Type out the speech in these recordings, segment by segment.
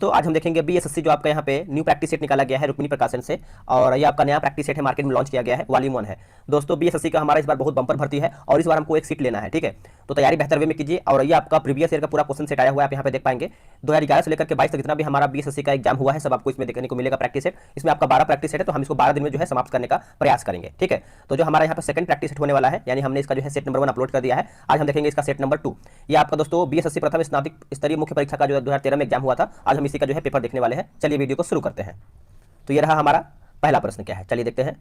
तो आज हम देखेंगे बीएसएससी जो आपका यहाँ पे न्यू प्रैक्टिस सेट निकाला गया है रुक्मिणी प्रकाशन से, और ये आपका नया प्रैक्टिस सेट है, मार्केट में लॉन्च किया गया है, वॉल्यूम 1 है। दोस्तों बीएसएससी का हमारा इस बार बहुत बम्पर भर्ती है और इस बार हमको एक सीट लेना है, ठीक है। तो तैयारी बेहतर वे में कीजिए। और ये आपका प्रीवियस ईयर का पूरा क्वेश्चन सेट आया हुआ है, आप यहाँ पे देख पाएंगे 2011 से लेकर के 22 तक जितना भी हमारा बीएसएससी का एग्जाम हुआ है सब आपको इसमें देखने को मिलेगा प्रैक्टिस सेट। इसमें आपका 12 प्रैक्टिस सेट है, तो हम इसको 12 दिन में जो है समाप्त करने का प्रयास करेंगे, ठीक है। तो जो हमारा यहाँ पे सेकंड प्रैक्टिस सेट होने वाला है, यानी हमने इसका जो है सेट नंबर 1 अपलोड कर दिया है। आज हम देखेंगे इसका सेट नंबर 2। ये आपका दोस्तों बीएसएससी प्रथम स्नातक स्तरीय मुख्य परीक्षा का जो 2013 में एग्जाम हुआ था, आज हम इसी का जो है पेपर देखने वाले हैं। चलिए वीडियो को शुरू करते हैं। तो ये रहा हमारा पहला प्रश्न, क्या है चलिए देखते हैं।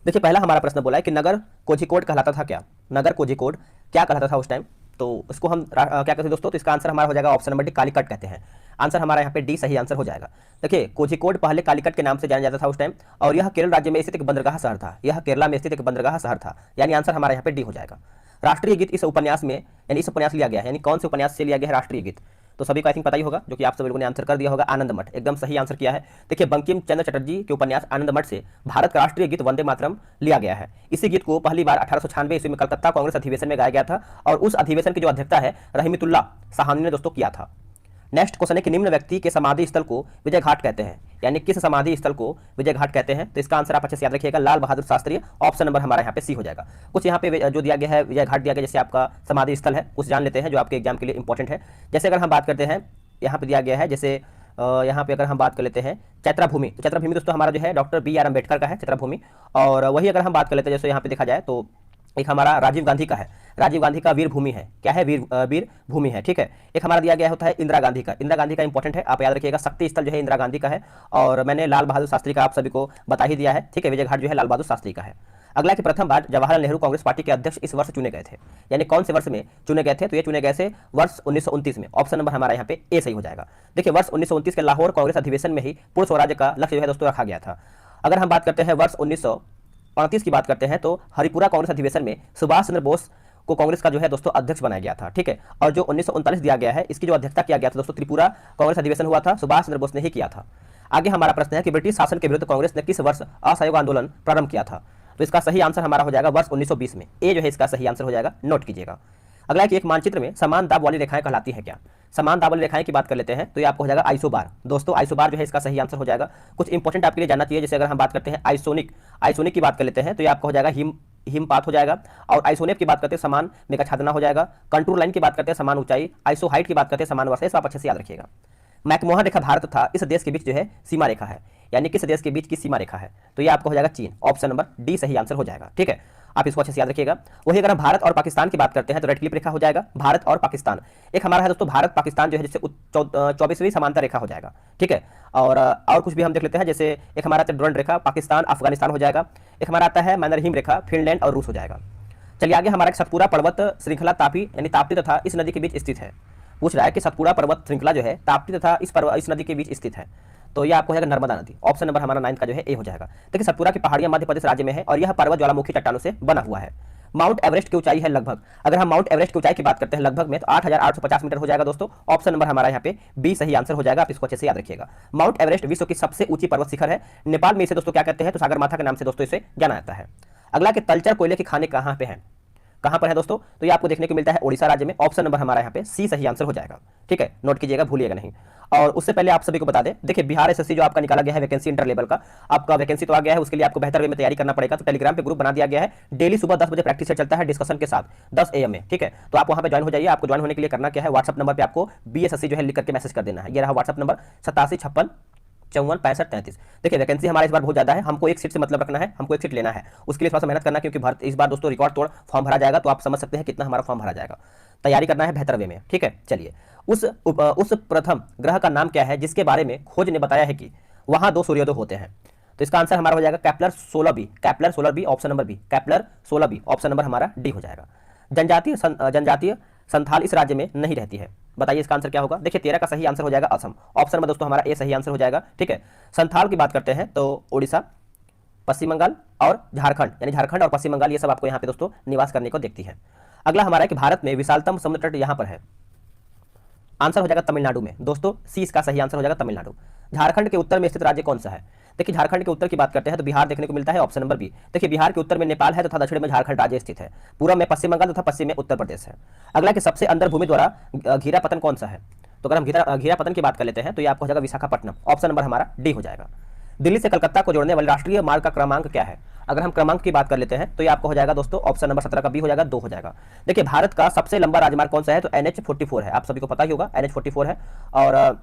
देखिए पहला हमारा प्रश्न बोला है कि नगर कोझिकोड कहलाता था क्या? नगर कोझिकोड क्या कहलाता था उस टाइम? तो इसको हम क्या कहते हैं दोस्तों? तो इसका आंसर हमारा हो जाएगा ऑप्शन नंबर डी, कालीकट कहते हैं। आंसर हमारा यहाँ पे डी सही आंसर हो जाएगा। देखिए कोझिकोड पहले कालीकट के नाम से जाना जाता था उस टाइम, और यह केरल राज्य में स्थित एक बंदरगाह शहर था। यह केरला में स्थित एक बंदरगाह शहर था, यानी आंसर हमारा यहाँ पे डी हो जाएगा। राष्ट्रीय गीत इस उपन्यास में, यानी इस उपन्यास लिया गया है, यानी कौन से उपन्यास से लिया गया है राष्ट्रीय गीत? तो सभी को आई थिंक पता ही होगा, जो कि आप सभी लोगों ने आंसर कर दिया होगा, आनंद मठ। एकदम सही आंसर किया है। देखिए बंकिम चंद्र चटर्जी के उपन्यास आनंद मठ से भारत का राष्ट्रीय गीत वंदे मातरम लिया गया है। इसी गीत को पहली बार 1896 ईस्वी में कलकत्ता कांग्रेस अधिवेशन में गाया गया था, और उस अधिवेशन की जो अध्यक्षता है रहीमतुल्लाह साहनी ने दोस्तों किया था। नेक्स्ट क्वेश्चन है कि निम्न व्यक्ति के समाधि स्थल को विजय घाट कहते हैं, यानी किस समाधि स्थल को विजय घाट कहते हैं? तो इसका आंसर आप अच्छे से याद रखिएगा, लाल बहादुर शास्त्री। ऑप्शन नंबर हमारा यहाँ पे सी हो जाएगा। कुछ यहाँ पे जो दिया गया है विजय घाट दिया गया, जैसे आपका समाधि स्थल है कुछ जान लेते हैं जो आपके एग्जाम के लिए इंपॉर्टेंट है। जैसे अगर हम बात करते हैं, यहाँ पे दिया गया है, जैसे यहाँ पे अगर हम बात कर लेते हैं चैत्राभूमि, तो चैत्राभूमि दोस्तों हमारा जो है डॉक्टर BR अम्बेडकर का है चैत्राभूमि। और वही अगर हम बात कर लेते हैं, जैसे यहाँ पे देखा जाए तो एक हमारा राजीव गांधी का है, राजीव गांधी का वीर भूमि है। क्या है? वीर भूमि है, ठीक है। एक हमारा दिया गया होता है इंदिरा गांधी का, इंदिरा गांधी का इंपॉर्टेंट है, आप याद रखिएगा, शक्ति स्थल जो है इंदिरा गांधी का है। और मैंने लाल बहादुर शास्त्री का आप सभी को बता ही दिया है, ठीक है। विजय घाट जो है लाल बहादुर शास्त्री का है। अगला कि प्रथम बार जवाहरलाल नेहरू कांग्रेस पार्टी के अध्यक्ष इस वर्ष चुने गए थे, यानी कौन से वर्ष में चुने गए थे? तो ये चुने गए थे वर्ष 1929 में। ऑप्शन नंबर हमारा यहाँ पे ए सही हो जाएगा। देखिए वर्ष 1929 के लाहौर कांग्रेस अधिवेशन में ही पूर्ण स्वराज्य का लक्ष्य जो है दोस्तों रखा गया था। अगर हम बात करते हैं वर्ष 1935 की बात करते हैं, तो हरिपुरा कांग्रेस अधिवेशन में सुभाष चंद्र बोस को कांग्रेस का जो है दोस्तों अध्यक्ष बनाया गया था, ठीक है। और जो 1939 दिया गया है, इसकी जो अध्यक्षता किया गया था दोस्तों, त्रिपुरा कांग्रेस अधिवेशन हुआ था, सुभाष चंद्र बोस ने ही किया था। आगे हमारा प्रश्न है कि ब्रिटिश शासन के विरुद्ध कांग्रेस ने किस वर्ष असहयोग आंदोलन प्रारंभ किया था? तो इसका सही आंसर हमारा हो जाएगा वर्ष 1920 में। ए जो है इसका सही आंसर हो जाएगा, नोट कीजिएगा। अगला कि एक मानचित्र में समान दाब वाली रेखाएं कहलाती है क्या? समान दाब वाली रेखाएं की बात कर लेते हैं, तो ये आपको हो जाएगा आइसोबार। दोस्तों आइसोबार जो है इसका सही आंसर हो जाएगा। कुछ इंपॉर्टेंट आपके लिए जानना चाहिए, जैसे अगर हम बात करते हैं आइसोनिक की बात कर लेते हैं, तो ये आपका हो जाएगा हिमपात हो जाएगा। और आइसोनेप की बात करते हैं समान मेघाच्छादना हो जाएगा। कंटूर लाइन की बात करते हैं समान ऊंचाई। आइसोहाइट की बात करते हैं समान वर्षा। इस आप अच्छे से याद रखिएगा। मैकमोहन रेखा भारत तथा इस देश के बीच जो है सीमा रेखा है, यानी किस देश के बीच की सीमा रेखा है? तो ये आपको हो जाएगा चीन। ऑप्शन नंबर डी सही आंसर हो जाएगा, ठीक है। आप इसको अच्छे से याद रखिएगा। वही अगर हम भारत और पाकिस्तान की बात करते हैं, तो रेड क्लिप रेखा हो जाएगा भारत और पाकिस्तान। एक हमारा है दोस्तों भारत पाकिस्तान जो है, जिससे 24वीं समांतर रेखा हो जाएगा, ठीक है। और कुछ भी हम देख लेते हैं, जैसे एक हमारा डोरंड रेखा पाकिस्तान अफगानिस्तान हो जाएगा। एक हमारा आता है मैनरहिम रेखा फिनलैंड और रूस हो जाएगा। चलिए आगे हमारा सतपुड़ा पर्वत श्रृंखला तापी यानी ताप्ती तथा इस नदी के बीच स्थित है। पूछ रहा है कि सतपुड़ा पर्वत श्रृंखला जो है ताप्ती तथा इस नदी के बीच स्थित है, तो ये आपको हो जाएगा नर्मदा नदी। ऑप्शन नंबर हमारा 9 का जो है ए हो जाएगा। देखिए सतपुड़ा की पहाड़ियां मध्य प्रदेश राज्य में है, और यह पर्वत ज्वालामुखी चट्टानों से बना हुआ है। माउंट एवरेस्ट की ऊंचाई है लगभग, अगर हम माउंट एवरेस्ट की ऊंचाई की बात करते हैं लगभग में, तो 8,850 मीटर हो जाएगा दोस्तों। ऑप्शन नंबर हमारा यहाँ पे बी सही आंसर हो जाएगा। आप इसको अच्छे से याद रखिएगा। माउंट एवरेस्ट विश्व की सबसे ऊंची पर्वत शिखर है। नेपाल में इसे दोस्तों क्या कहते हैं? तो सागरमाथा के नाम से दोस्तों इसे जाना जाता है। अगला कि तलचर कोयले की खाने कहाँ पे है? कहां पर है दोस्तों? तो ये आपको देखने को मिलता है ओडिशा राज्य में। ऑप्शन नंबर हमारा यहाँ पे सी सही आंसर हो जाएगा, ठीक है। नोट कीजिएगा, भूलिएगा नहीं। और उससे पहले आप सभी को बता दें, देखिए बिहार एसएससी जो आपका निकाला गया है वैकेंसी इंटर लेवल का, आपका वैकेंसी तो आ गया है, उसके लिए आपको बेहतर वे में तैयारी करना पड़ेगा। तो टेलीग्राम पे ग्रुप बना दिया गया है, डेली सुबह 10 बजे प्रैक्टिस चलता है डिस्कशन के साथ 10 AM में, ठीक है। तो आप वहां पे ज्वाइन हो जाइए। आपको ज्वाइन होने के लिए करना क्या है, व्हाट्सअप नंबर पे आपको बीएसएससी जो है लिख करके मैसेज कर देना है। ये रहा व्हाट्सअप नंबर 8756546533। देखिए वैकेंसी हमारा इस बार बहुत ज्यादा है, हमको एक सीट से मतलब रखना है, हमको एक सीट लेना है, उसके लिए थोड़ा सा मेहनत करना है, क्योंकि इस बार दोस्तों रिकॉर्ड तोड़ फॉर्म भरा जाएगा। तो आप समझ सकते हैं कितना हमारा फॉर्म भरा जाएगा। तैयारी करना है बेहतर वे में, ठीक है। चलिए उस प्रथम ग्रह का नाम क्या है जिसके बारे में खोज ने बताया है कि वहां 2 सूर्योदय होते हैं? तो इसका आंसर हमारा हो जाएगा Kepler 16b। Option number B, Kepler 16b। Option number हमारा डी हो जाएगा। जनजातीय संथाल इस राज्य में नहीं रहती है, बताइए इसका आंसर क्या होगा? देखिए 13 का सही आंसर हो जाएगा असम। ऑप्शन नंबर दोस्तों हमारा ए सही आंसर हो जाएगा, ठीक है। संथाल की बात करते हैं तो उड़ीसा, पश्चिम बंगाल और झारखंड, यानी झारखंड और पश्चिम बंगाल, ये सब आपको यहाँ पे दोस्तों निवास करने को देखती है। अगला हमारा है कि भारत में विशालतम समुद्र तट यहाँ पर है। आंसर हो जाएगा तमिलनाडु में दोस्तों, सी इसका सही आंसर हो जाएगा तमिलनाडु। झारखंड के उत्तर में स्थित राज्य कौन सा है? देखिए झारखंड के उत्तर की बात करते हैं तो बिहार देखने को मिलता है। Option number B. देखिए बिहार के उत्तर में नेपाल है तथा दक्षिण में झारखंड राज्य स्थित है। पूर्व में पश्चिम बंगाल तथा पश्चिम में उत्तर प्रदेश है। अगला कि सबसे अंदर भूमि द्वारा घिरा पतन कौन सा है? तो अगर हम घेरापतन की बात कर लेते हैं तो ये आपको हो जाएगा विशाखापट्टनम, ऑप्शन नंबर हमारा डी हो जाएगा। दिल्ली से कलकत्ता को जोड़ने वाले राष्ट्रीय मार्ग का क्रमांक क्या है? अगर हम क्रमांक की बात कर लेते हैं तो ये आपको हो जाएगा दोस्तों ऑप्शन नंबर 17 का बी हो जाएगा, 2 हो जाएगा। देखिए भारत का सबसे लंबा राजमार्ग कौन सा है? तो NH44 है, आप सभी को पता ही होगा NH44 है, और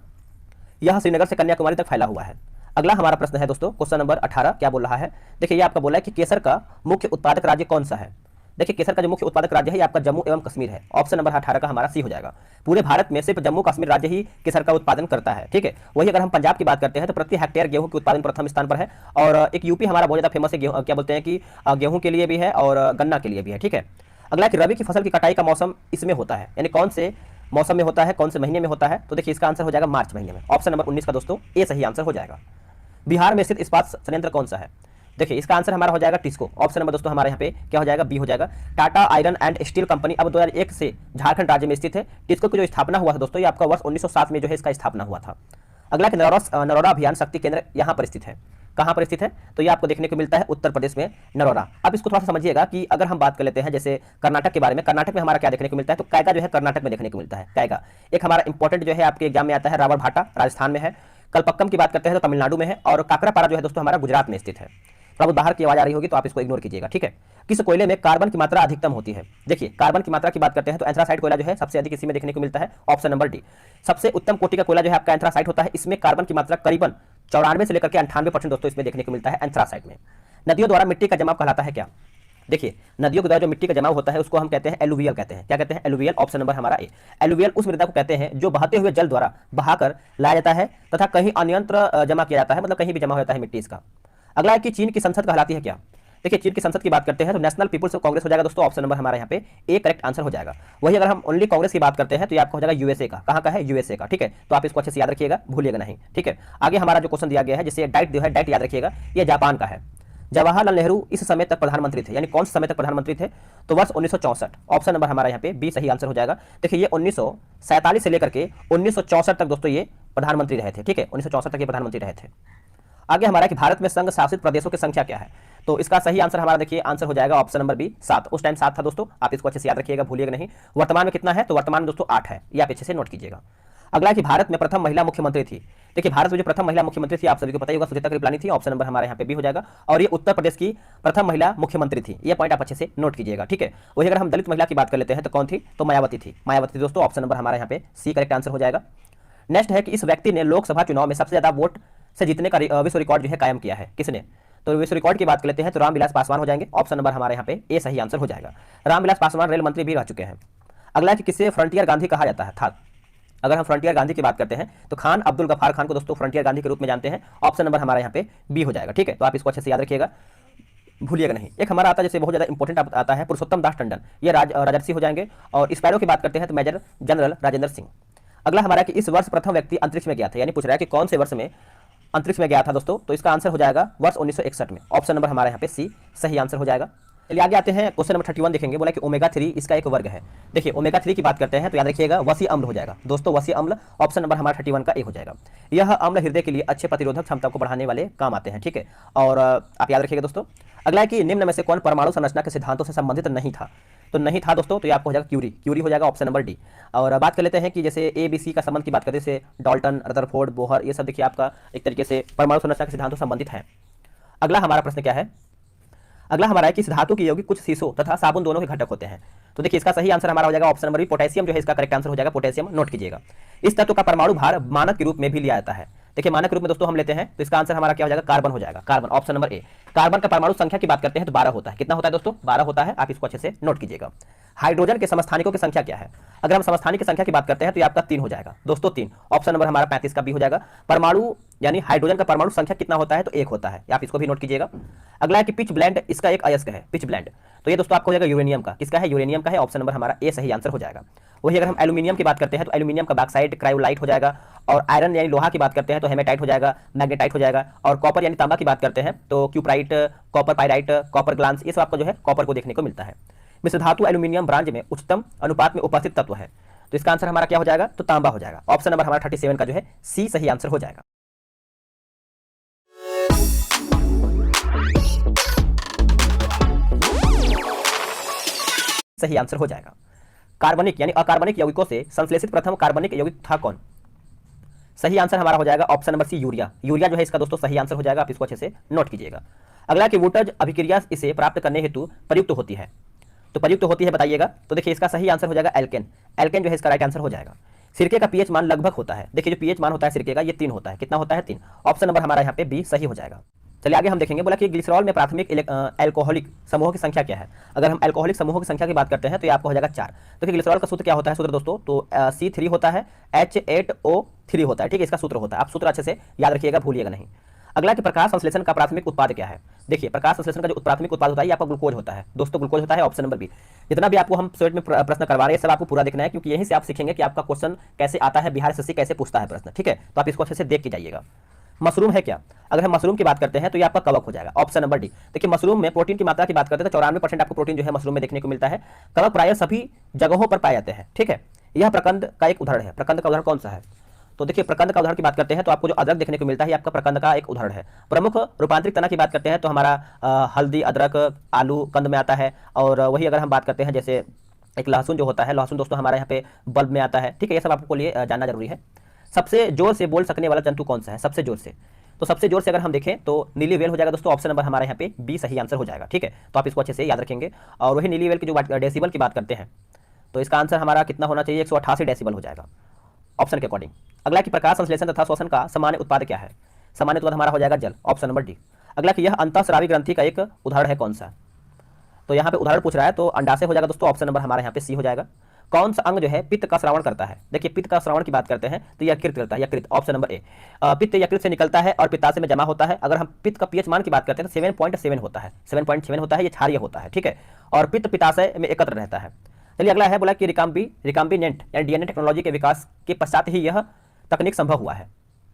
यह श्रीनगर से कन्याकुमारी तक फैला हुआ है। अगला हमारा प्रश्न है दोस्तों क्वेश्चन नंबर 18, क्या बोल रहा है? देखिए ये आपका बोला है कि केसर का मुख्य उत्पादक राज्य कौन सा है? देखिए केसर का जो मुख्य उत्पादक राज्य है ये आपका जम्मू एवं कश्मीर है, ऑप्शन नंबर 18 का हमारा सी हो जाएगा। पूरे भारत में सिर्फ जम्मू कश्मीर राज्य ही केसर का उत्पादन करता है, ठीक है। वही अगर हम पंजाब की बात करते हैं तो प्रति हेक्टेयर गेहूं के उत्पादन प्रथम स्थान पर है, और एक यूपी हमारा बहुत ज्यादा फेमस है गेहूं, क्या बोलते हैं कि गेहूं के लिए भी है और गन्ना के लिए भी है, ठीक है। अगला कि रबी की फसल की कटाई का मौसम इसमें होता है, यानी कौन से मौसम में होता है, कौन से महीने में होता है? तो देखिए इसका आंसर हो जाएगा मार्च महीने में, ऑप्शन नंबर 19 का दोस्तों ए सही आंसर हो जाएगा। बिहार में स्थित इस्पात संयंत्र कौन सा है? देखिए इसका आंसर हमारा हो जाएगा टिस्को, ऑप्शन नंबर दोस्तों हमारे यहाँ पे क्या हो जाएगा? बी हो जाएगा। Tata iron and steel company अब 2001 से झारखंड राज्य में स्थित है। टिस्को की जो स्थापना हुआ था दोस्तों ये आपका वर्ष 1907 में जो है इसका स्थापना हुआ था। अगला कि नरोरा अभियान शक्ति केंद्र यहाँ पर स्थित है, कहाँ पर स्थित है? तो ये आपको देखने को मिलता है उत्तर प्रदेश में नरोरा। अब इसको थोड़ा सा समझिएगा कि अगर हम बात कर लेते हैं जैसे कर्नाटक के बारे में, कर्नाटक में हमारा क्या देखने को मिलता है? तो कैगा जो है कर्नाटक में देखने को मिलता है। कैगा एक हमारा इंपॉर्टेंट जो है आपके एग्जाम में आता है, रावण भाटा राजस्थान में है। कलपक्कम की बात करते हैं तो तमिलनाडु में है, और काकरापारा जो है दोस्तों हमारा गुजरात में स्थित है। थोड़ा बाहर की आवाज आ रही होगी तो आप इसको इग्नोर कीजिएगा, ठीक है। किस कोयले में कार्बन की मात्रा अधिकतम होती है? देखिए कार्बन की मात्रा की बात करते हैं तो एंथ्रासाइट कोयला जो है सबसे अधिक इसी में देखने को मिलता है, ऑप्शन नंबर डी। सबसे उत्तम कोटि का कोयला जो है आपका एंथ्रासाइट होता है, इसमें कार्बन की मात्रा करीबन 94 से लेकर के 98% दोस्तों इसमें देखने को मिलता है एंथ्रासाइट में। नदियों द्वारा मिट्टी का जमाव कहलाता है क्या? देखिए नदियों के द्वारा जो मिट्टी का जमाव होता है उसको हम कहते हैं एलुवियल कहते हैं। क्या कहते हैं? एलुवियल, ऑप्शन नंबर हमारा ए। एलुवियल उस मृदा को कहते हैं जो बहते हुए जल द्वारा बहाकर लाया जाता है तथा कहीं अन्यंत्र जमा किया जाता है, मतलब कहीं भी जमा हो जाता है मिट्टी इसका। अगला है कि चीन की संसद कहलाती है क्या? देखिए चीन की संसद की बात करते हैं तो नेशनल पीपुल्स कांग्रेस हो जाएगा दोस्तों, ऑप्शन नंबर हमारे यहाँ पे ए करेक्ट आंसर हो जाएगा। वही अगर हम ओनली कांग्रेस की बात करते हैं तो ये आपका हो जाएगा यूएसए का। कहाँ का है? यूएसए का, ठीक है। तो आप इसको अच्छे से याद रखिएगा, भूलिएगा नहीं, ठीक है। आगे हमारा जो क्वेश्चन दिया गया है जिसे डाइट जो है, डाइट याद रखिएगा, ये जापान का है। जवाहरलाल नेहरू इस समय तक प्रधानमंत्री थे, यानी कौन से समय तक प्रधानमंत्री थे? तो वर्ष 1964, ऑप्शन नंबर हमारा यहाँ पे बी सही आंसर हो जाएगा। देखिए ये 1947 से लेकर के 1964 तक दोस्तों ये प्रधानमंत्री रहे थे, ठीक है। 1964 तक ये प्रधानमंत्री रहे थे। आगे हमारा कि भारत में संघ शासित प्रदेशों की संख्या क्या है? तो इसका सही आंसर हमारा देखिए आंसर हो जाएगा ऑप्शन नंबर बी 7। उस टाइम 7 था दोस्तों, आप इसको अच्छे से याद रखिएगा, भूलिएगा नहीं। वर्तमान में कितना है? तो वर्तमान में दोस्तों 8 है, ये आप अच्छे से नोट कीजिएगा। अगला कि भारत में प्रथम महिला मुख्यमंत्री थी। देखिए भारत में जो प्रथम महिला मुख्यमंत्री थी आप सभी को पता ही होगा, सुचेता कृपलानी थी, ऑप्शन नंबर हमारे यहाँ पे बी हो जाएगा। और ये उत्तर प्रदेश की प्रथम महिला मुख्यमंत्री थी, ये पॉइंट आप अच्छे से नोट कीजिएगा, ठीक है। वही अगर हम दलित महिला की बात कर लेते हैं तो कौन थी? तो मायावती थी। मायावती दोस्तों ऑप्शन नंबर हमारे यहाँ पे सी करेक्ट आंसर हो जाएगा। नेक्स्ट है कि इस व्यक्ति ने लोकसभा चुनाव में सबसे ज्यादा वोट से जीतने का विश्व रिकॉर्ड जो है कायम किया है, किसने? तो विश्व रिकॉर्ड की बात कर लेते हैं तो रामविलास पासवान हो जाएंगे, ऑप्शन नंबर हमारे यहाँ पे ए सही आंसर हो जाएगा। रामविलास पासवान रेल मंत्री भी रह चुके हैं। अगला कि किसे फ्रंटियर गांधी कहा जाता है? था। अगर हम फ्रंटियर गांधी की बात करते हैं तो खान अब्दुल गफ्फार खान को दोस्तों फ्रंटियर गांधी के रूप में जानते हैं, ऑप्शन नंबर हमारे यहाँ पे बी हो जाएगा, ठीक है। तो आप इसको अच्छे से याद रखिएगा, भूलिएगा नहीं। एक हमारा आता है जैसे बहुत ज्यादा इंपॉर्टेंट आता है पुरुषोत्तम दास टंडन, ये राजर्षि हो जाएंगे। और स्पैरो की बात करते हैं तो मेजर जनरल राजेंद्र सिंह। अगला हमारा कि इस वर्ष प्रथम व्यक्ति अंतरिक्ष में गया था, यानी पूछ रहा है कि कौन से वर्ष में अंतरिक्ष में गया था दोस्तों? तो इसका आंसर हो जाएगा वर्ष 1961 में, ऑप्शन नंबर हमारे यहाँ पे सी सही आंसर हो जाएगा। चलिए आगे आते हैं, क्वेश्चन नंबर 31 देखेंगे। बोला कि ओमेगा 3 इसका एक वर्ग है। देखिए ओमेगा 3 की बात करते हैं तो याद रखिएगा वसी अम्ल हो जाएगा दोस्तों, वसी अम्ल, ऑप्शन नंबर हमारा 31 का ए हो जाएगा। यह अम्ल हृदय के लिए अच्छे प्रतिरोधक क्षमता को बढ़ाने वाले काम आते हैं, ठीक है। और आप याद रखिएगा दोस्तों। अगला है कि निम्न में से कौन परमाणु संरचना के सिद्धांतों से संबंधित नहीं था? तो नहीं था दोस्तों, तो ये आपको हो जाएगा क्यूरी, क्यूरी हो जाएगा, ऑप्शन नंबर डी। और बात कर लेते हैं कि जैसे ए बी सी का संबंध की बात करते हैं, जैसे डाल्टन, रदरफोर्ड, बोहर, ये सब देखिए आपका एक तरीके से परमाणु संरचना के सिद्धांतों से संबंधित है। अगला हमारा प्रश्न क्या है? अगला हमारा है कि इस धातु के यौगिक कुछ शीशों तथा साबुन दोनों के घटक होते हैं। तो देखिए इसका सही आंसर हमारा हो जाएगा ऑप्शन नंबर बी, पोटेशियम जो है इसका करेक्ट आंसर हो जाएगा, पोटेशियम नोट कीजिएगा। इस तत्व का परमाणु भार मानक के रूप में भी लिया जाता है। देखिए मानक रूप में दोस्तों हम लेते हैं तो इसका आंसर हमारा क्या हो जाएगा? कार्बन हो जाएगा, carbon, option number A. Carbon का परमाणु संख्या की बात करते हैं तो 12 होता है। कितना होता है दोस्तों? 12 होता है, आप इसको अच्छे से नोट कीजिएगा। हाइड्रोजन के समस्थानिकों की संख्या क्या है? अगर हम समस्थानिक की संख्या की बात करते हैं तो ये आपका 3 हो जाएगा दोस्तों, 3, ऑप्शन नंबर हमारा 35 का बी हो जाएगा। परमाणु यानी हाइड्रोजन का परमाणु संख्या कितना होता है? तो 1 होता है, आप इसको भी नोट कीजिएगा। अगला है कि पिच ब्लेंड इसका एक अयस्क है, पिच ब्लेंड, तो ये दोस्तों आपको हो जाएगा यूरेनियम का। किसका है? यूरेनियम का है, ऑप्शन नंबर हमारा ए सही आंसर हो जाएगा। वही अगर हम एल्यूमिनियम की बात करते हैं तो एल्यूमिनियम का बॉक्साइट क्रायोलाइट हो जाएगा। और आयरन यानी लोहा की बात करते हैं तो हेमेटाइट हो जाएगा, मैग्नेटाइट हो जाएगा। और कॉपर यानी तांबा की बात करते हैं तो cuprite, copper pyrite, copper glance, ये सब आपको जो है कॉपर को देखने को मिलता है। मिश्र धातु एल्यूमिनियम ब्रांज में उच्चतम अनुपात में उपस्थित तत्व है, तो इसका आंसर हमारा क्या हो जाएगा? तो तांबा हो जाएगा, ऑप्शन नंबर हमारा 37 का जो है सी सही आंसर हो जाएगा। सही आंसर हो जाएगा। कार्बनिक यानी अकार्बनिक यौगिकों से संश्लेषित प्रथम कार्बनिक यौगिक था कौन? सही आंसर हमारा हो जाएगा option number C, urea. Urea जो है इसका दोस्तों सही आंसर हो जाएगा, आप इसको अच्छे से नोट कीजिएगा। अगला कि वोल्टेज अभिक्रिया इसे प्राप्त करने हेतु प्रयुक्त होती है, तो प्रयुक्त होती है बताइएगा। तो देखिए इसका सही आंसर हो जाएगा एल्केन। एल्केन जो है इसका राइट आंसर हो जाएगा। सिरके का पीएच मान लगभग होता है, देखिए जो पीएच मान होता है सिरके का ये 3 होता है। कितना होता है? 3। ऑप्शन नंबर हमारा यहाँ पे बी सही हो जाएगा। चलिए आगे हम देखेंगे, बोला कि ग्लिसरॉल में प्राथमिक एल्कोहलिक समूहों की संख्या क्या है। अगर हम एल्कोहलिक समूहों की संख्या की बात करते हैं तो ये आपको हो जाएगा 4। तो ग्लिसरॉल का सूत्र क्या होता है सूत्र दोस्तों? तो C3 होता है, H8O3 होता है, ठीक है, इसका सूत्र होता है। आप सूत्र अच्छे से याद रखिएगा, भूलिएगा नहीं। अगला कि प्रकाश संश्लेषण का प्राथमिक उत्पाद क्या है। देखिए प्रकाश संश्लेषण का जो प्राथमिक उत्पाद होता है ये आपका ग्लूकोज होता है दोस्तों, ग्लूकोज होता है। Option number B. जितना भी आपको हम सेट में प्रश्न करवा रहे हैं सब आपको पूरा देखना है, क्योंकि यहीं से आप सीखेंगे कि आपका क्वेश्चन कैसे आता है, बिहार एसएससी कैसे पूछता है प्रश्न, ठीक है। तो आप इसको अच्छे से देख के जाइएगा। मशरूम है क्या? अगर हम मशरूम की बात करते हैं तो ये आपका कवक हो जाएगा। Option number D. देखिए मशरूम में प्रोटीन की मात्रा की बात करते हैं तो 94% आपको प्रोटीन जो है मशरूम में देखने को मिलता है। कवक प्राय सभी जगहों पर पाए जाते हैं, ठीक है। यह प्रकंद का एक उदाहरण है। प्रकंद का उदाहरण कौन सा है? तो देखिए प्रकंद का उदाहरण की बात करते हैं तो आपको जो अदरक देखने को मिलता है ये आपका प्रकंद का एक उदाहरण है। प्रमुख रूपांतरित तना की बात करते हैं तो हमारा हल्दी, अदरक, आलू कंद में आता है। और वही अगर हम बात करते हैं जैसे एक लहसुन जो होता है, लहसुन दोस्तों हमारे यहाँ पे बल्ब में आता है, ठीक है। ये सब आपको लिए जानना जरूरी है। सबसे जोर से बोल सकने वाला जंतु कौन सा है? सबसे जोर से, तो सबसे जोर से अगर हम देखें तो नीली व्हेल हो जाएगा दोस्तों। ऑप्शन नंबर हमारे यहाँ पे बी सही आंसर हो जाएगा, ठीक है। तो आप इसको अच्छे से याद रखेंगे। और वही नीली व्हेल की जो डेसिबल की बात करते हैं तो इसका आंसर हमारा कितना होना चाहिए? 188 डेसिबल हो जाएगा ऑप्शन के अकॉर्डिंग। अगला कि प्रकाश संश्लेषण तथा श्वसन का सामान्य उत्पाद क्या है? सामान्य उत्पाद हमारा हो जाएगा जल। Option number D. अगला कि यह अंतःस्रावी ग्रंथि का एक उदाहरण है कौन सा? तो यहाँ पे उदाहरण पूछ रहा है तो अंडाशय हो जाएगा दोस्तों। ऑप्शन नंबर हमारे यहाँ पे सी हो जाएगा। कौन सा अंग जो है पित्त का श्रावण करता है? देखिए पित्त का श्रावण की बात करते हैं तो यकृत करता है, यकृत। Option number A. पित्त यकृत से निकलता है और पित्ताशय में जमा होता है। अगर हम पित्त का पीएच मान की बात करते हैं तो 7.7 होता है, 7.7 होता है, ये क्षारीय होता है, ठीक है। और पित्त पित्ताशय में एकत्र रहता है। चलिए अगला है, बोला कि रिकाम्बिनेंट यानी डीएनए टेक्नोलॉजी के विकास के पश्चात ही यह तकनीक संभव हुआ है।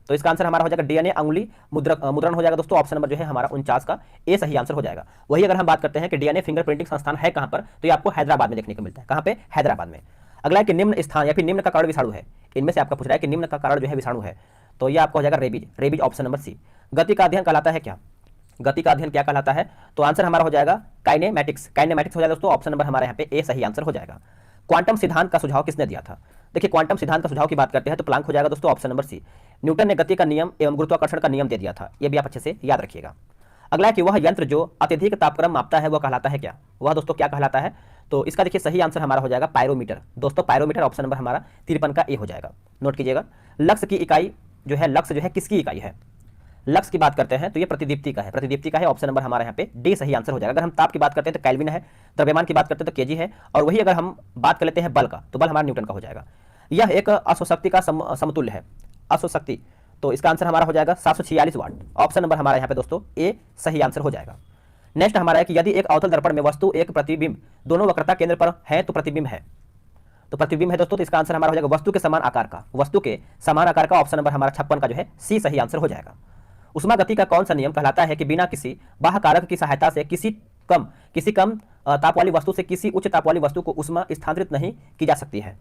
तो इसका आंसर हमारा हो जाएगा डीएनए अंगुली मुद्रण हो जाएगा दोस्तों। ऑप्शन नंबर जो है हमारा 49 का ए सही आंसर हो जाएगा। वही अगर हम बात करते हैं कि डीएनए फिंगरप्रिंटिंग संस्थान है कहां पर, तो ये आपको हैदराबाद में देखने को मिलता है। कहां पे? हैदराबाद में। अगला है कि निम्न स्थान या फिर निम्न का कारण विषाणु है। इनमें से आपका पूछ रहा है कि निम्न का कारण जो है विषाणु है, तो ये आपको हो जाएगा rabies. Rabies option number C. गति का अध्ययन कहलाता है क्या? गति का अध्ययन क्या कहलाता है? तो आंसर हमारा हो जाएगा काइनेमैटिक्स। काइनेमैटिक्स हो जाएगा दोस्तों। ऑप्शन नंबर हमारे यहाँ पे ए सही आंसर हो जाएगा। क्वांटम सिद्धांत का सुझाव किसने दिया था? देखिए क्वांटम सिद्धांत का सुझाव की बात करते हैं तो प्लांक हो जाएगा दोस्तों। ऑप्शन नंबर सी। न्यूटन ने गति का नियम एवं गुरुत्वाकर्षण का नियम दे दिया था, ये भी आप अच्छे से याद रखिएगा। अगला है कि वह यंत्र जो अत्यधिक तापक्रम मापता है वह कहलाता है क्या? वह दोस्तों क्या कहलाता है? तो इसका देखिए सही आंसर हमारा हो जाएगा पायरोमीटर दोस्तों। पायरोमीटर ऑप्शन नंबर हमारा 53 का ए हो जाएगा, नोट कीजिएगा। लक्स की इकाई जो है, लक्स जो है किसकी इकाई है? लक्स की बात करते हैं तो ये प्रतिदीप्ति का है, प्रतिदीप्ति का है। ऑप्शन नंबर हमारे यहाँ पे डी सही आंसर हो जाएगा। अगर हम ताप की बात करते हैं तो केल्विन है, द्रव्यमान की बात करते हैं तो केजी है, और वही अगर हम बात कर लेते हैं बल का तो बल हमारा न्यूटन का हो जाएगा। यह एक अश्वशक्ति का समतुल्य है, अश्वशक्ति। तो इसका आंसर हमारा हो जाएगा 746 वाट। ऑप्शन नंबर हमारे यहाँ पे दोस्तों ए सही आंसर हो जाएगा। नेक्स्ट हमारा है कि यदि एक अवतल दर्पण में वस्तु एक प्रतिबिंब दोनों वक्रता केंद्र पर है तो प्रतिबिंब है। तो प्रतिबिंब है दोस्तों, तो इसका आंसर हमारा हो जाएगा वस्तु के समान आकार का, वस्तु के समान आकार का। ऑप्शन नंबर हमारा 56 का जो है सी सही आंसर हो जाएगा। उष्मा गति का कौन सा नियम कहलाता है कि बिना किसी बाह्य कारक की सहायता से किसी कम ताप वाली वस्तु से किसी उच्च ताप वाली वस्तु को उष्मा स्थानांतरित नहीं की जा सकती है?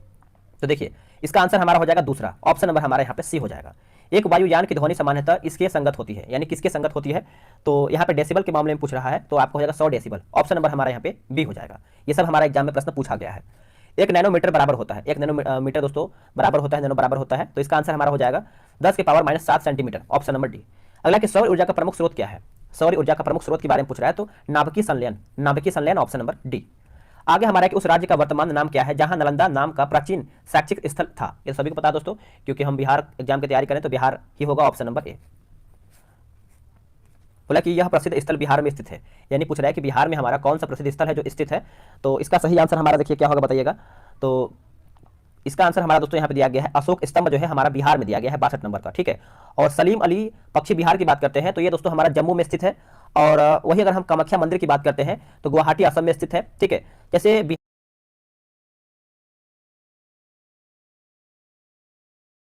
तो देखिए इसका आंसर हमारा हो जाएगा दूसरा। ऑप्शन नंबर हमारे यहाँ पे सी हो जाएगा। एक वायुयान की ध्वनि सामान्यतः इसके संगत होती है, यानी किसके संगत होती है? तो यहाँ पे डेसिबल के मामले में पूछ रहा है तो आपको हो जाएगा 100 डेसिबल। ऑप्शन नंबर हमारे यहाँ पे बी हो जाएगा। ये सब हमारा एग्जाम में प्रश्न पूछा गया है। 1 नैनोमीटर बराबर होता है, 1 नैनोमीटर दोस्तों बराबर होता है, नैनो बराबर होता है। तो इसका आंसर हमारा हो जाएगा 10 के power -7 centimetre. Option number D. अगला कि सौर ऊर्जा का प्रमुख स्रोत क्या है? सौर ऊर्जा का प्रमुख स्रोत के बारे में पूछ रहा है तो नाभिकीय संलयन, नाभिकीय संलयन। Option number D. आगे हमारा कि उस राज्य का वर्तमान नाम क्या है जहां नालंदा नाम का प्राचीन शैक्षिक स्थल था? ये सभी को पता है दोस्तों, क्योंकि हम बिहार एग्जाम की तैयारी करें तो बिहार ही होगा। Option number A. बोला कि यह प्रसिद्ध स्थल बिहार में स्थित है, यानी पूछ रहा है कि बिहार में हमारा कौन सा प्रसिद्ध स्थल है जो स्थित है? तो इसका सही आंसर हमारा देखिए क्या होगा बताइएगा। तो इसका आंसर हमारा दोस्तों यहाँ पे दिया गया है अशोक स्तंभ जो है हमारा बिहार में दिया गया है 62 नंबर का, ठीक है। और सलीम अली पक्षी बिहार की बात करते हैं तो ये दोस्तों हमारा जम्मू में स्थित है। और वही अगर हम कामाख्या मंदिर की बात करते हैं तो गुवाहाटी असम में स्थित है, ठीक है। जैसे